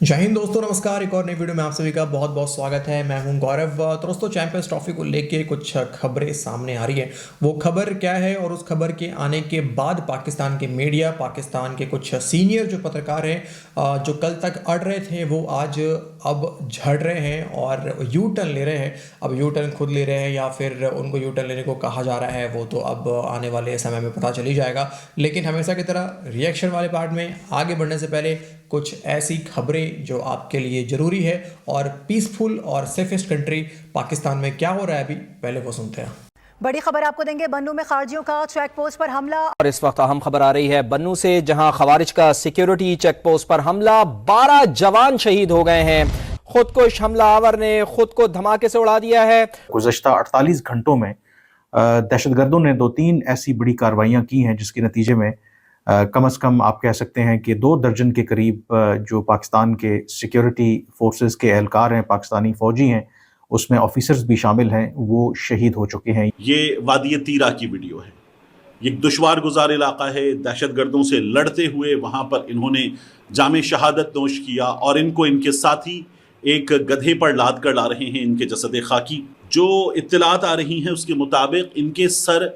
जय हिंद दोस्तों, नमस्कार। एक और नई वीडियो में आप सभी का बहुत बहुत स्वागत है। मैं हूं गौरव। तो दोस्तों, चैंपियंस ट्रॉफी को लेके कुछ खबरें सामने आ रही है। वो खबर क्या है और उस खबर के आने के बाद पाकिस्तान के मीडिया, पाकिस्तान के कुछ सीनियर जो पत्रकार हैं, जो कल तक अड़ रहे थे, वो आज अब झड़ रहे हैं और यू टर्न ले रहे हैं। अब यू टर्न खुद ले रहे हैं या फिर उनको यू टर्न लेने को कहा जा रहा है, वो तो अब आने वाले समय में पता चल ही जाएगा। लेकिन हमेशा की तरह रिएक्शन वाले पार्ट में आगे बढ़ने से पहले कुछ ऐसी खबरें जो आपके लिए ज़रूरी है और पीसफुल और सेफेस्ट कंट्री पाकिस्तान में क्या हो रहा है अभी, पहले वो सुनते हैं। बड़ी खबर आपको देंगे। बन्नू में खारजियों का चेक पोस्ट पर हमला। और इस वक्त अहम खबर आ रही है बन्नू से, जहां खवारिज का सिक्योरिटी चेक पोस्ट पर हमला, 12 जवान शहीद हो गए हैं। खुदकुश हमलावर ने खुद को धमाके से उड़ा दिया है। गुज़श्ता 48 घंटों में दहशतगर्दों ने 2-3 ऐसी बड़ी कार्रवाइयां की हैं, जिसके नतीजे में कम से कम आप कह सकते हैं कि 2 दर्जन के करीब जो पाकिस्तान के सिक्योरिटी फोर्सेस के एहलकार हैं, पाकिस्तानी फौजी हैं, उसमें ऑफिसर्स भी शामिल हैं, वो शहीद हो चुके हैं। ये वादी तीरा की वीडियो है। ये दुश्वार गुजार इलाका है। दहशतगर्दों से लड़ते हुए वहाँ पर इन्होंने जामे शहादत नोश किया और इनको इनके साथी एक गधे पर लाद कर ला रहे हैं इनके जसद खाकी। जो इत्तलात आ रही हैं उसके मुताबिक इनके सर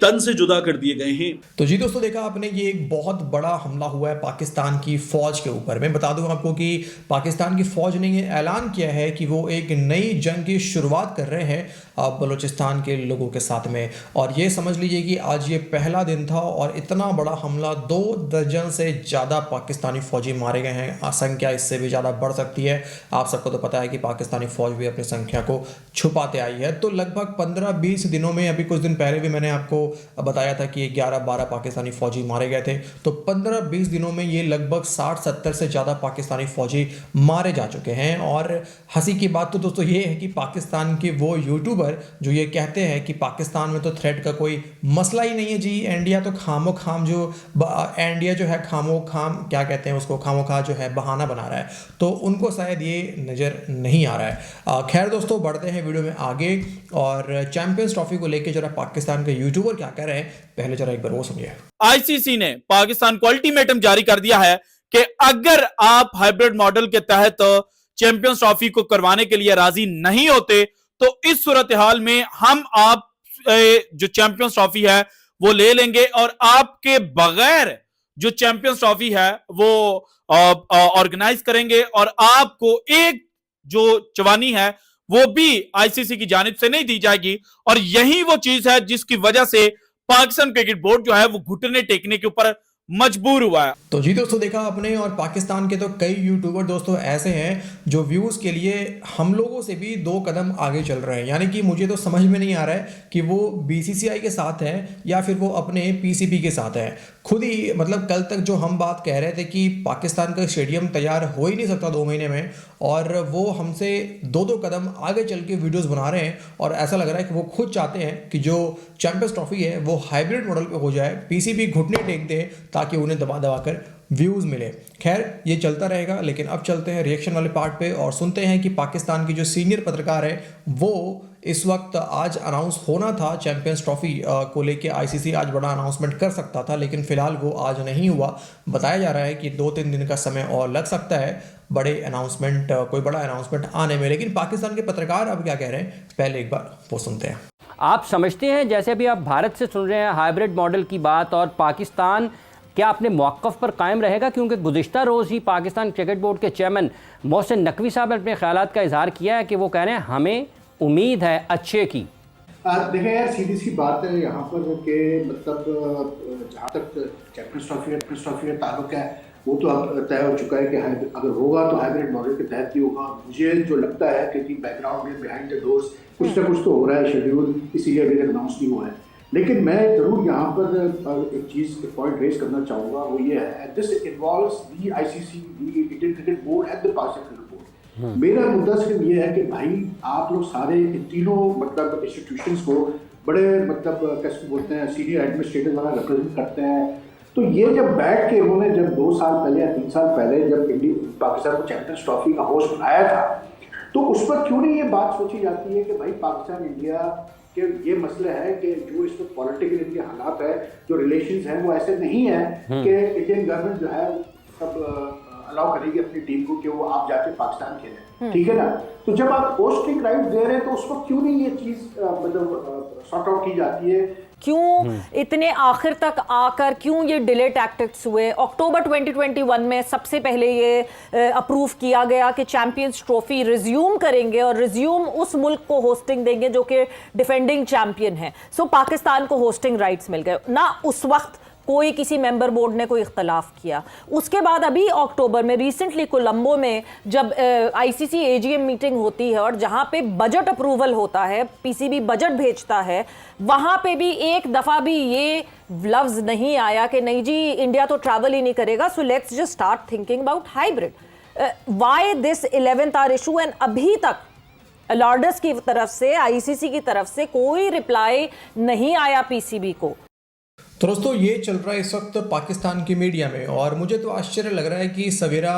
तन से जुदा कर दिए गए हैं। तो जी दोस्तों, देखा आपने, ये एक बहुत बड़ा हमला हुआ है पाकिस्तान की फौज के ऊपर। मैं बता दूं आपको कि पाकिस्तान की फौज ने ये ऐलान किया है कि वो एक नई जंग की शुरुआत कर रहे हैं बलूचिस्तान के लोगों के साथ में। और ये समझ लीजिए कि आज ये पहला दिन था और इतना बड़ा हमला, 2 दर्जन से ज़्यादा पाकिस्तानी फौजी मारे गए हैं। संख्या इससे भी ज़्यादा बढ़ सकती है। आप सबको तो पता है कि पाकिस्तानी फौज भी अपनी संख्या को छुपाते आई है। तो लगभग 15-20 दिनों में, अभी कुछ दिन पहले भी मैंने आपको बताया था कि 11-12 पाकिस्तानी फौजी मारे गए थे। तो 15-20 दिनों में ये लगभग 60-70 से ज़्यादा पाकिस्तानी फौजी मारे जा चुके हैं। और हंसी की बात तो दोस्तों ये है कि पाकिस्तान के वो यूट्यूबर जो ये कहते हैं कि पाकिस्तान में तो थ्रेट का कोई मसला ही नहीं है जी, इंडिया तो खामो खाम इंडिया जो है खामो खाम, क्या कहते हैं उसको, खामो खा जो है बहाना बना रहा है। तो उनको शायद ये नज़र नहीं आ रहा है। खैर दोस्तों, बढ़ते हैं वीडियो में आगे और चैंपियंस ट्रॉफी को लेकर जरा पाकिस्तान के यूट्यूबर क्या कह रहे हैं, पहले जरा एक बार वो सुनिए। आईसीसी ने पाकिस्तान को अल्टीमेटम जारी कर दिया है कि अगर आप हाइब्रिड मॉडल के तहत चैंपियंस ट्रॉफी को करवाने के लिए राजी नहीं होते तो इस सूरत हाल में हम आप जो चैंपियंस ट्रॉफी है वो ले लेंगे और आपके बगैर जो चैंपियंस ट्रॉफी है वो ऑर्गेनाइज करेंगे और आपको एक जो चवानी है वो भी आईसीसी की जानिब से नहीं दी जाएगी। और यही वो चीज है जिसकी वजह से पाकिस्तान क्रिकेट बोर्ड जो है वो घुटने टेकने के ऊपर मजबूर हुआ है। तो जी दोस्तों, देखा आपने, और पाकिस्तान के तो कई यूट्यूबर दोस्तों ऐसे हैं जो व्यूज़ के लिए हम लोगों से भी 2 कदम आगे चल रहे हैं। यानी कि मुझे तो समझ में नहीं आ रहा है कि वो बीसीसीआई के साथ है या फिर वो अपने पीसीबी के साथ है। खुद ही मतलब कल तक जो हम बात कह रहे थे कि पाकिस्तान का स्टेडियम तैयार हो ही नहीं सकता 2 महीने में, और वो हमसे 2-2 कदम आगे चल के वीडियोस बना रहे हैं। और ऐसा लग रहा है कि वो खुद चाहते हैं कि जो चैंपियंस ट्रॉफी है वो हाइब्रिड मॉडल पे हो जाए, पीसीबी घुटने टेक दे ताकि उन्हें दबा दबा कर व्यूज़ मिले। खैर, ये चलता रहेगा, लेकिन अब चलते हैं रिएक्शन वाले पार्ट पे और सुनते हैं कि पाकिस्तान की जो सीनियर पत्रकार है वो इस वक्त, आज अनाउंस होना था चैंपियंस ट्रॉफी को लेके, आईसीसी आज बड़ा अनाउंसमेंट कर सकता था, लेकिन फिलहाल वो आज नहीं हुआ। बताया जा रहा है कि 2-3 दिन का समय और लग सकता है कोई बड़ा अनाउंसमेंट आने में। लेकिन पाकिस्तान के पत्रकार अब क्या कह रहे हैं, पहले एक बार वो सुनते हैं। आप समझते हैं, जैसे अभी आप भारत से सुन रहे हैं हाइब्रिड मॉडल की बात, और पाकिस्तान क्या अपने मौक़िफ़ पर कायम रहेगा? क्योंकि गुज़िश्ता रोज़ ही पाकिस्तान क्रिकेट बोर्ड के चेयरमैन मोहसिन नकवी साहब ने अपने ख़यालात का इजहार किया है कि वो कह रहे हैं हमें उम्मीद है अच्छे की। देखें यार, सीधी सी बात है यहाँ पर कि मतलब जहाँ तक चैंपियंस ट्रॉफी का ताल्लुक है वो तो अब तय हो चुका है कि अगर होगा तो हाइब्रिड मॉडल के तहत ही होगा। मुझे जो लगता है कि बैकग्राउंड में बिहाइंड द डोर्स कुछ ना कुछ तो हो रहा है शेड्यूल, इसीलिए अभी तक अनाउंस नहीं हुआ है। लेकिन मैं ज़रूर यहाँ पर एक चीज़ पॉइंट रेज करना चाहूँगा, वो ये है, this involves the ICC, the Indian cricket board and the Pakistan cricket board. मेरा मुद्दा सिर्फ ये है कि भाई आप लोग सारे इन तीनों मतलब इंस्टीट्यूशंस को बड़े मतलब कैसे बोलते हैं, सीनियर एडमिनिस्ट्रेटर वाला रिप्रेजेंट करते हैं। तो ये जब बैठ के उन्होंने जब 2 साल पहले या 3 साल पहले जब पाकिस्तान को चैंपियंस ट्रॉफी का होस्ट बनाया था, तो उस पर क्यों नहीं ये बात सोची जाती है कि भाई पाकिस्तान इंडिया के ये मसला है कि जो इस वक्त पॉलिटिकल इनके हालात है, जो रिलेशंस हैं वो ऐसे नहीं है कि इंडियन गवर्नमेंट जो है सब अलाउ करेगी अपनी टीम को कि वो आप जाके पाकिस्तान खेलें, ठीक है ना। तो जब आप होस्टिंग राइट दे रहे हैं तो उसको क्यों नहीं ये चीज़ मतलब सॉर्ट आउट की जाती है? क्यों इतने आखिर तक आकर क्यों ये डिले टैक्टिक्स हुए? अक्टूबर 2021 में सबसे पहले ये अप्रूव किया गया कि चैंपियंस ट्रॉफी रिज्यूम करेंगे और रिज्यूम उस मुल्क को होस्टिंग देंगे जो कि डिफेंडिंग चैंपियन है। सो पाकिस्तान को होस्टिंग राइट्स मिल गए ना। उस वक्त कोई किसी मेंबर बोर्ड ने कोई इख्तलाफ किया। उसके बाद अभी अक्टूबर में रिसेंटली कोलंबो में जब आईसीसी एजीएम मीटिंग होती है और जहां पे बजट अप्रूवल होता है, पीसीबी बजट भेजता है, वहां पे भी एक दफा भी ये लफ्ज नहीं आया कि नहीं जी इंडिया तो ट्रैवल ही नहीं करेगा, so let's just start thinking about hybrid. Why this 11th hour issue? And अभी तक लॉर्डर्स की तरफ से, आईसीसी की तरफ से कोई रिप्लाई नहीं आया पीसीबी को। तो दोस्तों ये चल रहा है इस वक्त पाकिस्तान की मीडिया में, और मुझे तो आश्चर्य लग रहा है कि सवेरा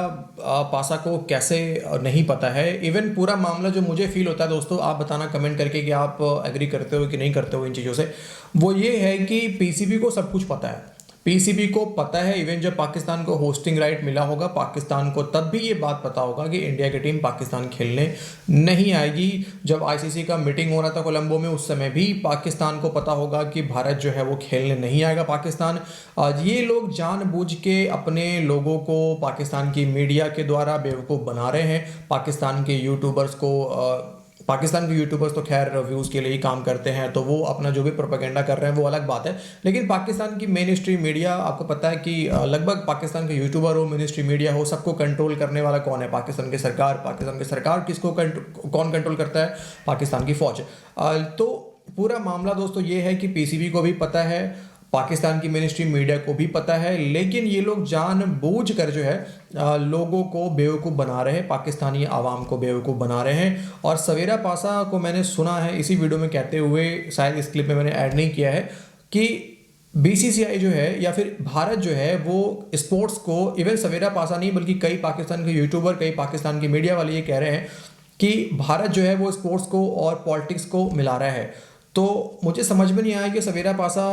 पासा को कैसे नहीं पता है। इवन पूरा मामला जो मुझे फील होता है दोस्तों, आप बताना कमेंट करके कि आप एग्री करते हो कि नहीं करते हो इन चीज़ों से, वो ये है कि पीसीबी को सब कुछ पता है। पीसीबी को पता है इवन जब पाकिस्तान को होस्टिंग राइट मिला होगा, पाकिस्तान को तब भी ये बात पता होगा कि इंडिया की टीम पाकिस्तान खेलने नहीं आएगी। जब आईसीसी का मीटिंग हो रहा था कोलंबो में, उस समय भी पाकिस्तान को पता होगा कि भारत जो है वो खेलने नहीं आएगा पाकिस्तान। आज ये लोग जानबूझ के अपने लोगों को पाकिस्तान की मीडिया के द्वारा बेवकूफ़ बना रहे हैं। पाकिस्तान के यूट्यूबर्स तो खैर व्यूज़ के लिए ही काम करते हैं, तो वो अपना जो भी प्रोपेगेंडा कर रहे हैं वो अलग बात है। लेकिन पाकिस्तान की मेन स्ट्रीम मीडिया, आपको पता है कि लगभग पाकिस्तान के यूट्यूबर हो, मेन स्ट्रीम मीडिया हो, सबको कंट्रोल करने वाला कौन है? पाकिस्तान की सरकार। पाकिस्तान की सरकार किसको कौन कंट्रोल करता है? पाकिस्तान की फ़ौज। तो पूरा मामला दोस्तों ये है कि पीसीबी को भी पता है, पाकिस्तान की मेन स्ट्रीम मीडिया को भी पता है, लेकिन ये लोग जानबूझ कर जो है लोगों को बेवकूफ़ बना रहे हैं, पाकिस्तानी आवाम को बेवकूफ़ बना रहे हैं। और सवेरा पासा को मैंने सुना है इसी वीडियो में कहते हुए, शायद इस क्लिप में मैंने ऐड नहीं किया है, कि बीसीसीआई जो है या फिर भारत जो है वो स्पोर्ट्स को, इवन सवेरा पासा नहीं बल्कि कई पाकिस्तान के यूट्यूबर, कई पाकिस्तान की मीडिया वाले ये कह रहे हैं कि भारत जो है वो स्पोर्ट्स को और पॉलिटिक्स को मिला रहा है। तो मुझे समझ में नहीं आया कि सवेरा पासा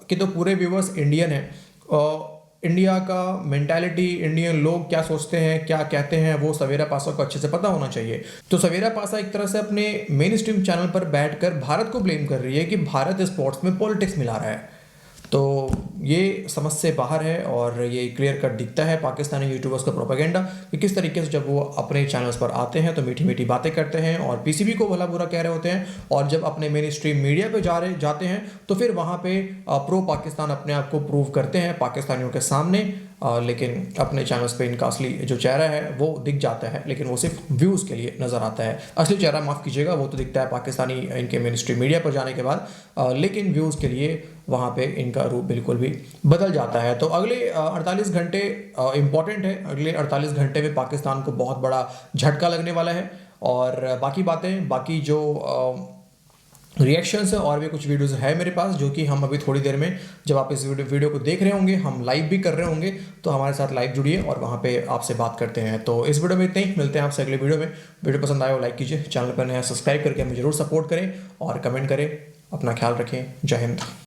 के तो पूरे व्यूवर्स इंडियन हैं, इंडिया का मेंटालिटी, इंडियन लोग क्या सोचते हैं, क्या कहते हैं, वो सवेरा पासा को अच्छे से पता होना चाहिए। तो सवेरा पासा एक तरह से अपने मेन स्ट्रीम चैनल पर बैठकर भारत को ब्लेम कर रही है कि भारत स्पोर्ट्स में पॉलिटिक्स मिला रहा है। तो ये समझ से बाहर है और ये क्लियर कट दिखता है पाकिस्तानी यूट्यूबर्स का प्रोपेगेंडा कि किस तरीके से जब वो अपने चैनल्स पर आते हैं तो मीठी मीठी बातें करते हैं और पीसीबी को भला बुरा कह रहे होते हैं, और जब अपने मेन स्ट्रीम मीडिया पे जाते हैं तो फिर वहाँ पे प्रो पाकिस्तान अपने आप को प्रूव करते हैं पाकिस्तानियों के सामने। लेकिन अपने चैनल्स पे इनका असली जो चेहरा है वो दिख जाता है, लेकिन वो सिर्फ व्यूज़ के लिए नज़र आता है। असली चेहरा, माफ़ कीजिएगा, वो तो दिखता है पाकिस्तानी इनके मेन स्ट्रीम मीडिया पर जाने के बाद, लेकिन व्यूज़ के लिए वहाँ पे इनका रूप बिल्कुल भी बदल जाता है। तो अगले 48 घंटे इम्पॉर्टेंट है। अगले 48 घंटे में पाकिस्तान को बहुत बड़ा झटका लगने वाला है, और बाकी बातें, बाकी जो रिएक्शंस है और भी कुछ वीडियोस है मेरे पास, जो कि हम अभी थोड़ी देर में, जब आप इस वीडियो को देख रहे होंगे, हम लाइव भी कर रहे होंगे, तो हमारे साथ लाइव जुड़िए और वहाँ पे आपसे बात करते हैं। तो इस वीडियो में इतना ही, मिलते हैं आपसे अगले वीडियो में। वीडियो पसंद आया हो लाइक कीजिए, चैनल पर नया सब्सक्राइब करके हमें जरूर सपोर्ट करें और कमेंट करें। अपना ख्याल रखें। जय हिंद।